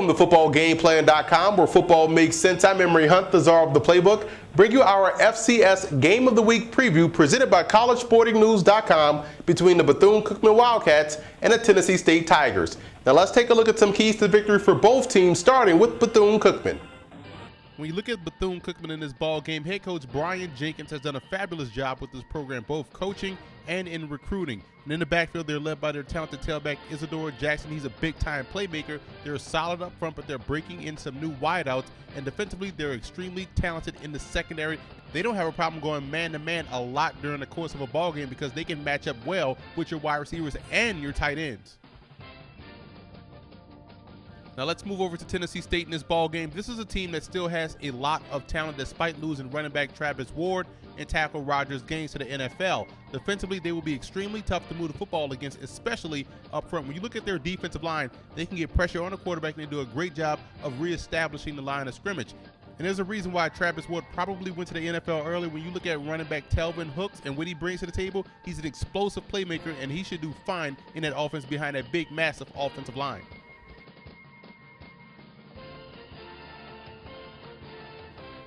Welcome to footballgameplan.com, where football makes sense. I'm Emery Hunt, the czar of the playbook. Bring you our FCS Game of the Week preview presented by collegesportingnews.com between the Bethune Cookman Wildcats and the Tennessee State Tigers. Now let's take a look at some keys to victory for both teams, starting with Bethune Cookman. When you look at Bethune Cookman in this ball game, head coach Brian Jenkins has done a fabulous job with this program, both coaching and in recruiting. And in the backfield, they're led by their talented tailback, Isidore Jackson. He's a big-time playmaker. They're solid up front, but they're breaking in some new wideouts. And defensively, they're extremely talented in the secondary. They don't have a problem going man-to-man a lot during the course of a ball game because they can match up well with your wide receivers and your tight ends. Now let's move over to Tennessee State in this ball game. This is a team that still has a lot of talent despite losing running back Travis Ward and tackle Rogers Gaines to the NFL. Defensively, they will be extremely tough to move the football against, especially up front. When you look at their defensive line, they can get pressure on the quarterback and they do a great job of reestablishing the line of scrimmage. And there's a reason why Travis Ward probably went to the NFL early. When you look at running back Telvin Hooks and what he brings to the table, he's an explosive playmaker and he should do fine in that offense behind that big, massive offensive line.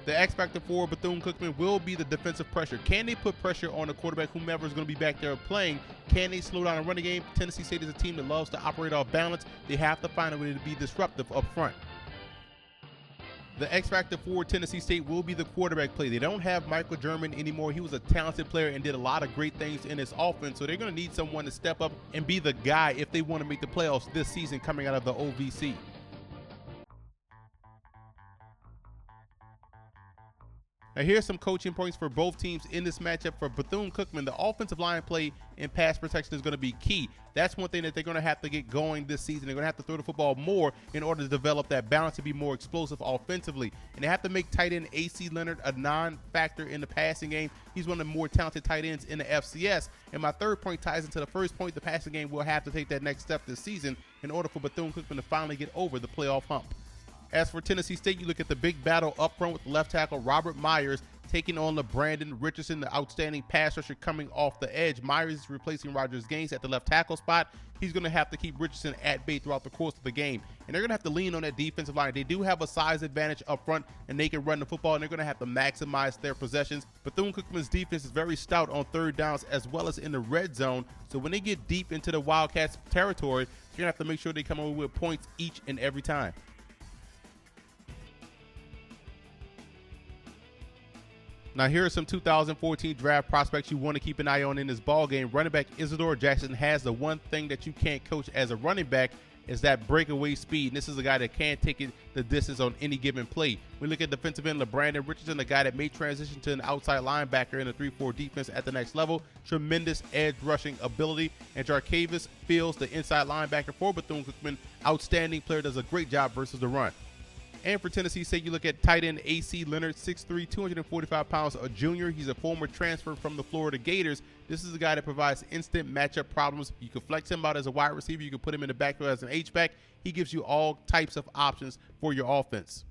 The X factor for Bethune Cookman will be the defensive pressure. Can they put pressure on the quarterback, whomever is going to be back there playing? Can they slow down a running game? Tennessee State is a team that loves to operate off balance. They have to find a way to be disruptive up front. The X factor for Tennessee State will be the quarterback play. They don't have Michael German anymore. He was a talented player and did a lot of great things in this offense, so they're going to need someone to step up and be the guy if they want to make the playoffs this season coming out of the OVC. Now here's some coaching points for both teams in this matchup. For Bethune Cookman, the offensive line play and pass protection is going to be key. That's one thing that they're going to have to get going this season. They're going to have to throw the football more in order to develop that balance to be more explosive offensively. And they have to make tight end A.C. Leonard a non-factor in the passing game. He's one of the more talented tight ends in the FCS. And my third point ties into the first point. The passing game will have to take that next step this season in order for Bethune Cookman to finally get over the playoff hump. As for Tennessee State, you look at the big battle up front with left tackle Robert Myers taking on Brandon Richardson, the outstanding pass rusher coming off the edge. Myers is replacing Rogers Gaines at the left tackle spot. He's going to have to keep Richardson at bay throughout the course of the game. And they're going to have to lean on that defensive line. They do have a size advantage up front, and they can run the football, and they're going to have to maximize their possessions. Bethune-Cookman's defense is very stout on third downs as well as in the red zone. So when they get deep into the Wildcats territory, you're going to have to make sure they come away with points each and every time. Now here are some 2014 draft prospects you want to keep an eye on in this ball game. Running back Isidore Jackson has the one thing that you can't coach as a running back is that breakaway speed. And this is a guy that can take it the distance on any given play. We look at defensive end Brandon Richardson, the guy that may transition to an outside linebacker in a 3-4 defense at the next level. Tremendous edge rushing ability. And Jarcavis Fields, the inside linebacker for Bethune-Cookman, outstanding player, does a great job versus the run. And for Tennessee State, you look at tight end A.C. Leonard, 6'3", 245 pounds, a junior. He's a former transfer from the Florida Gators. This is a guy that provides instant matchup problems. You can flex him out as a wide receiver. You can put him in the backfield as an H-back. He gives you all types of options for your offense.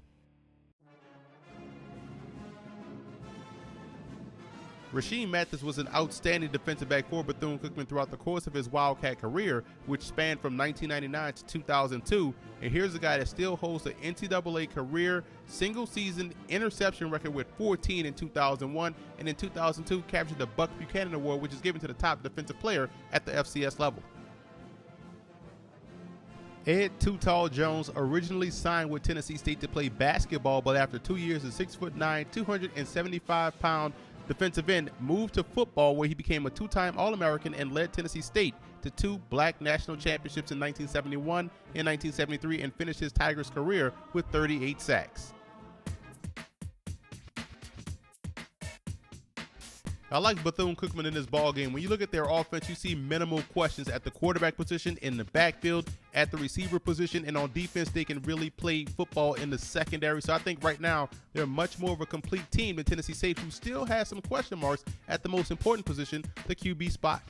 Rashean Mathis was an outstanding defensive back for Bethune-Cookman throughout the course of his Wildcat career, which spanned from 1999 to 2002. And here's a guy that still holds the NCAA career single-season interception record with 14 in 2001, and in 2002 captured the Buck Buchanan Award, which is given to the top defensive player at the FCS level. Ed Too Tall Jones originally signed with Tennessee State to play basketball, but after 2 years, the 6'9", 275-pound defensive end moved to football, where he became a two-time All-American and led Tennessee State to 2 black national championships in 1971 and 1973 and finished his Tigers career with 38 sacks. I like Bethune-Cookman in this ball game. When you look at their offense, you see minimal questions at the quarterback position, in the backfield, at the receiver position, and on defense, they can really play football in the secondary. So I think right now they're much more of a complete team than Tennessee State, who still has some question marks at the most important position, the QB spot.